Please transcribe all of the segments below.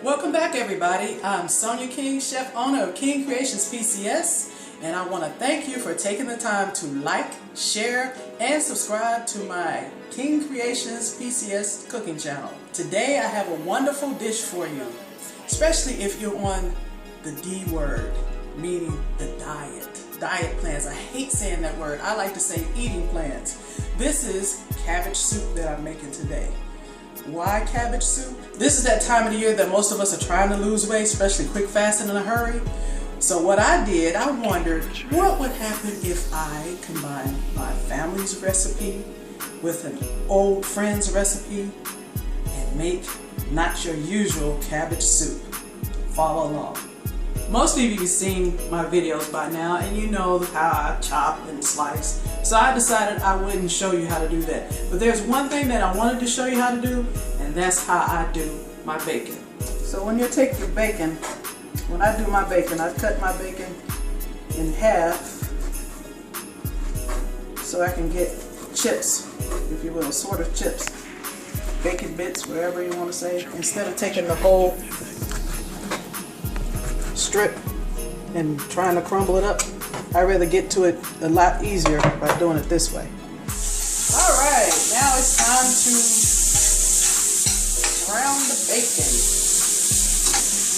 Welcome back, everybody. I'm Sonia King, chef owner of King Creations PCS, and I want to thank you for taking the time to like, share, and subscribe to my King Creations PCS cooking channel. Today I have a wonderful dish for you, especially if you're on the D word, meaning the diet plans. I hate saying that word. I like to say eating plans. This is cabbage soup that I'm making today. Why cabbage soup? This is that time of the year that most of us are trying to lose weight, especially quick fast and in a hurry. So what I did, I wondered what would happen if I combined my family's recipe with an old friend's recipe and make not your usual cabbage soup. Follow along. Most of you have seen my videos by now and you know how I chop and slice. So I decided I wouldn't show you how to do that. But there's one thing that I wanted to show you how to do, and that's how I do my bacon. So when you take your bacon, when I do my bacon, I cut my bacon in half so I can get chips, if you will, sort of chips. Bacon bits, whatever you want to say, instead of taking the whole strip and trying to crumble it up. I'd rather get to it a lot easier by doing it this way. Alright, now it's time to brown the bacon.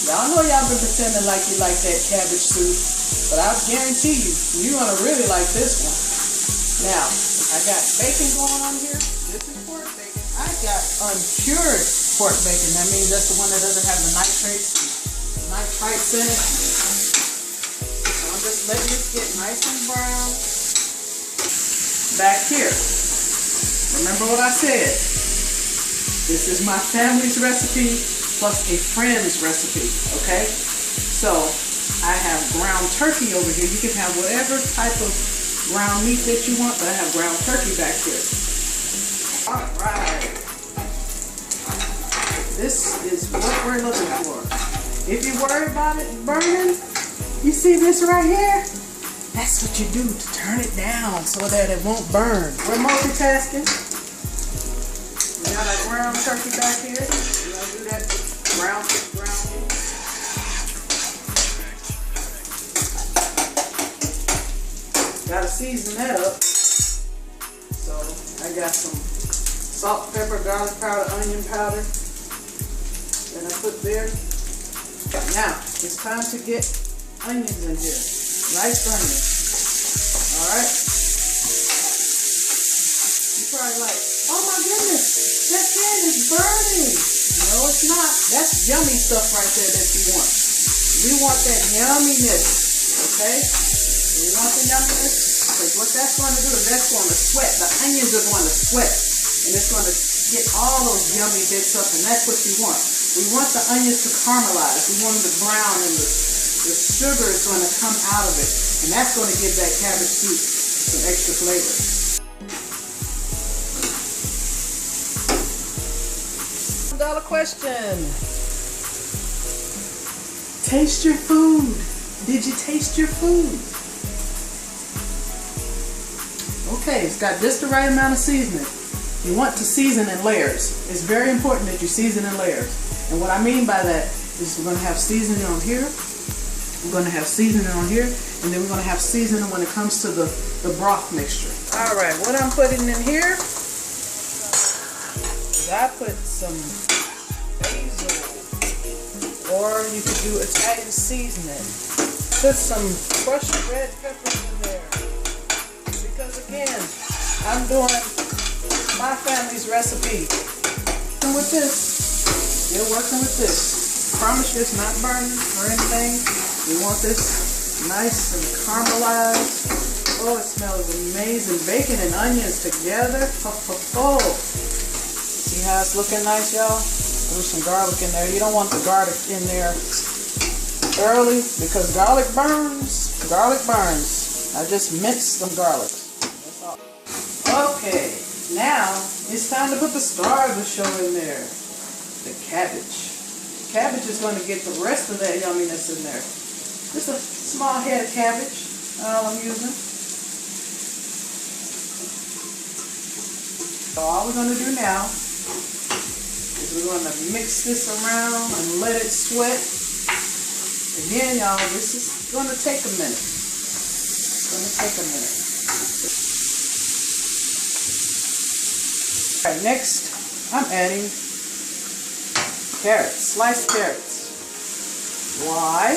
Y'all know y'all been pretending like you like that cabbage soup, but I guarantee you're going to really like this one. Now, I got bacon going on here. This is pork bacon. I got uncured pork bacon. That means that's the one that doesn't have the nitrates in it. So I'm just letting this get nice and brown. Back here, remember what I said. This is my family's recipe plus a friend's recipe, okay? So I have ground turkey over here. You can have whatever type of ground meat that you want, but I have ground turkey back here. All right. This is what we're looking for. If you worry about it burning, you see this right here? That's what you do to turn it down so that it won't burn. We're multitasking. We got our ground turkey back here. We're going to do that brown. Got to season that up. So I got some salt, pepper, garlic powder, onion powder that I put there. Now, it's time to get onions in here. Nice onions. Alright? You're probably like, oh my goodness, that pan is burning. No, it's not. That's yummy stuff right there that you want. We want that yumminess. Okay? You want the yumminess? Because what that's going to do is that's going to sweat. The onions are going to sweat. And it's going to get all those yummy bits up, and that's what you want. We want the onions to caramelize. We want them to brown, and the sugar is going to come out of it. And that's going to give that cabbage soup some extra flavor. $1 question. Taste your food. Did you taste your food? Okay, it's got just the right amount of seasoning. You want to season in layers. It's very important that you season in layers. And what I mean by that is we're going to have seasoning on here, we're going to have seasoning on here, and then we're going to have seasoning when it comes to the broth mixture. Alright, what I'm putting in here is I put some basil, or you could do Italian seasoning. Put some crushed red peppers in there. Because again, I'm doing my family's recipe. And with this, you're working with this. I promise you it's not burning or anything. We want this nice and caramelized. Oh, it smells amazing. Bacon and onions together. Ho, ho, ho. See how it's looking nice, y'all? There's some garlic in there. You don't want the garlic in there early because garlic burns. Garlic burns. I just minced some garlic. That's all. Okay. Now, it's time to put the star of the show in there. The cabbage. Cabbage is going to get the rest of that yumminess in there. Just a small head of cabbage, all I'm using. So all we're going to do now is is we're going to mix this around and let it sweat. Again, y'all, this is going to take a minute. It's going to take a minute. All right, next, I'm adding carrots, sliced carrots. Why?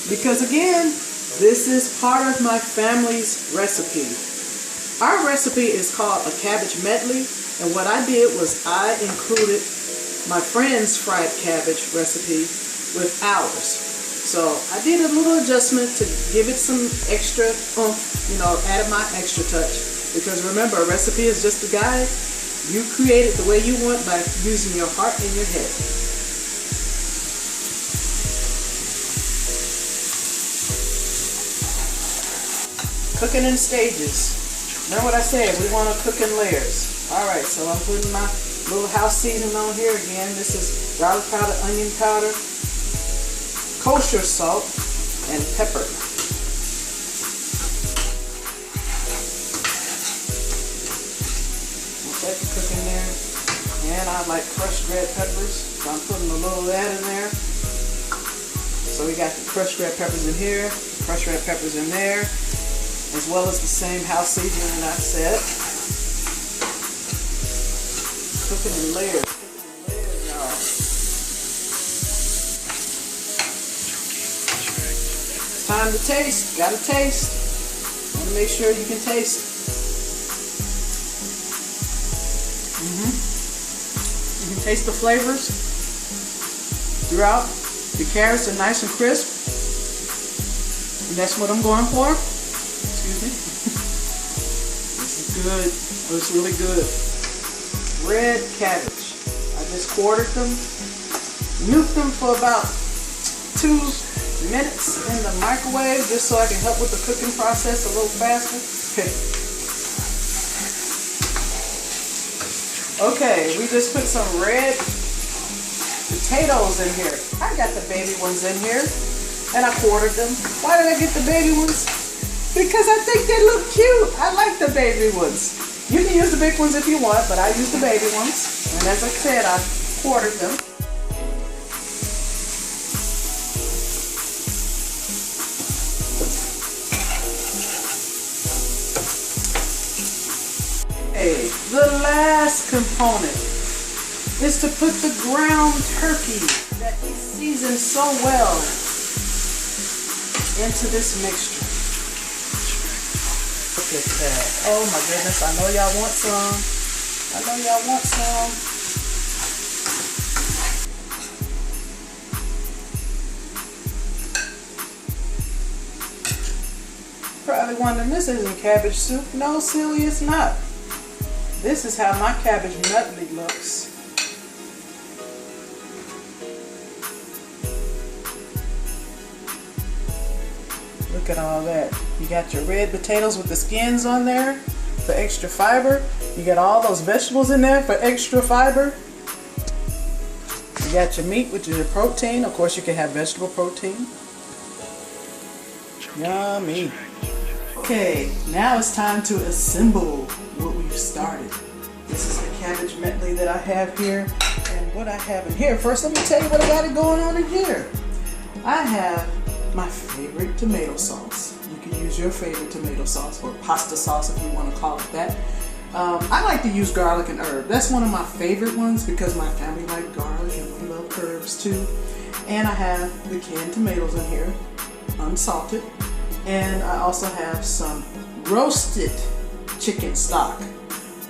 Because again, this is part of my family's recipe. Our recipe is called a cabbage medley, and what I did was I included my friend's fried cabbage recipe with ours. So I did a little adjustment to give it some extra oomph, added my extra touch. Because remember, a recipe is just a guide. You create it the way you want by using your heart and your head. Cooking in stages. Remember what I said, we want to cook in layers. Alright, so I'm putting my little house seasoning on here again. This is garlic powder, onion powder, kosher salt, and pepper. Let it cook in there. And I like crushed red peppers, so I'm putting a little of that in there. So we got the crushed red peppers in here, crushed red peppers in there, as well as the same house seasoning that I said. Cooking in layers, y'all. It's time to taste. Gotta taste. Want to make sure you can taste. You can taste the flavors throughout. The carrots are nice and crisp. And that's what I'm going for. Excuse me. This is good. Oh, it's really good. Red cabbage. I just quartered them. Nuked them for about 2 minutes in the microwave just so I can help with the cooking process a little faster. Okay, we just put some red potatoes in here. I got the baby ones in here, and I quartered them. Why did I get the baby ones? Because I think they look cute. I like the baby ones. You can use the big ones if you want, but I use the baby ones. And as I said, I quartered them. The last component is to put the ground turkey that we seasoned so well into this mixture. Look at that. Oh my goodness, I know y'all want some. I know y'all want some. Probably wondering, this isn't cabbage soup. No, silly, it's not. This is how my cabbage medley looks. Look at all that. You got your red potatoes with the skins on there for extra fiber. You got all those vegetables in there for extra fiber. You got your meat, which is your protein. Of course, you can have vegetable protein. Yummy. Okay, now it's time to assemble what we've started. This is the cabbage medley that I have here, and what I have in here. First, let me tell you what I got going on in here. I have my favorite tomato sauce. You can use your favorite tomato sauce or pasta sauce if you want to call it that. I like to use garlic and herb. That's one of my favorite ones because my family like garlic and we love herbs too. And I have the canned tomatoes in here, unsalted. And I also have some roasted chicken stock.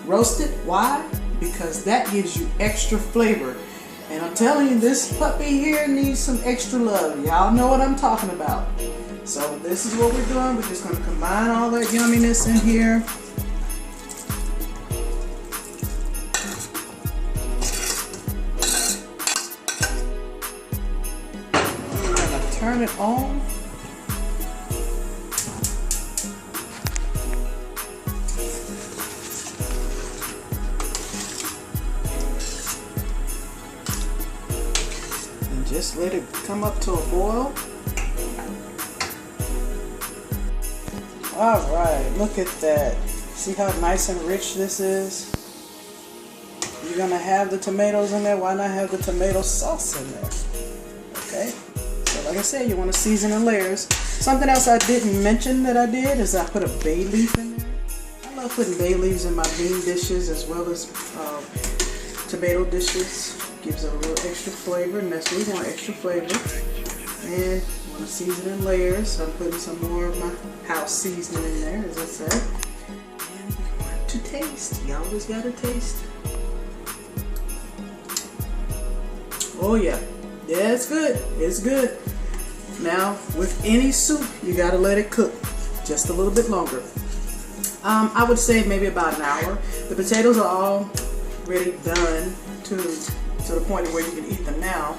Roasted, why? Because that gives you extra flavor. And I'm telling you, this puppy here needs some extra love. Y'all know what I'm talking about. So this is what we're doing. We're just going to combine all that yumminess in here. We're going to turn it on. Just let it come up to a boil. Alright, look at that. See how nice and rich this is? you're gonna have the tomatoes in there, why not have the tomato sauce in there? Okay, so like I said, you want to season in layers. Something else I didn't mention that I did is I put a bay leaf in there. I love putting bay leaves in my bean dishes as well as tomato dishes. Gives it a little extra flavor, and that's what we want, extra flavor. And I want to season in layers, so I'm putting some more of my house seasoning in there, as I said. And we want to taste. You always gotta taste. Oh yeah, yeah, it's good. It's good. Now, with any soup, you gotta let it cook just a little bit longer. I would say maybe about an hour. The potatoes are already done to the point where you can eat them now.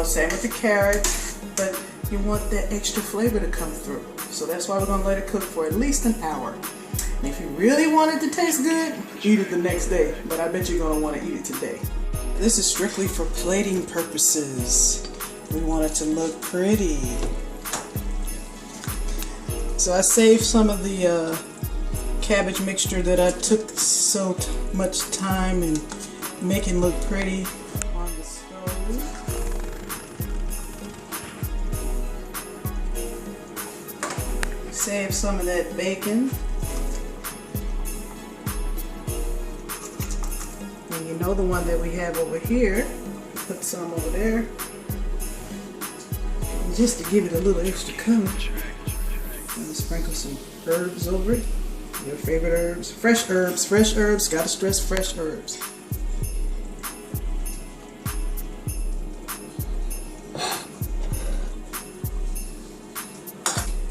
Same with the carrots, but you want that extra flavor to come through. So that's why we're gonna let it cook for at least an hour. And if you really want it to taste good, eat it the next day. But I bet you're gonna want to eat it today. This is strictly for plating purposes. We want it to look pretty. So I saved some of the cabbage mixture that I took so much time in making look pretty on the stove. Save some of that bacon. And you know the one that we have over here. Put some over there. And just to give it a little extra color. And sprinkle some herbs over it. Your favorite herbs. Fresh herbs. Fresh herbs. Gotta stress fresh herbs.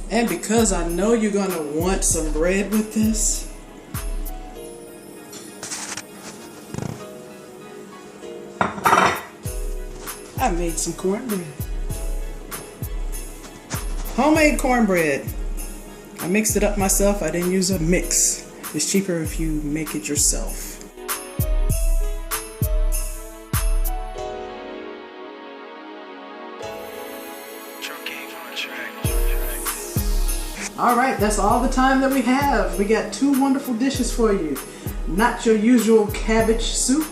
And because I know you're gonna want some bread with this, I made some cornbread. Homemade cornbread. I mixed it up myself. I didn't use a mix. It's cheaper if you make it yourself. Alright, that's all the time that we have. We got two wonderful dishes for you. Not your usual cabbage soup,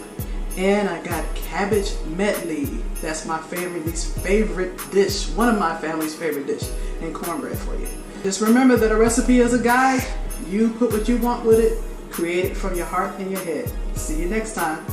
and I got cabbage medley. That's my family's favorite dish, one of my family's favorite dish, and cornbread for you. Just remember that a recipe is a guide. You put what you want with it, create it from your heart and your head. See you next time.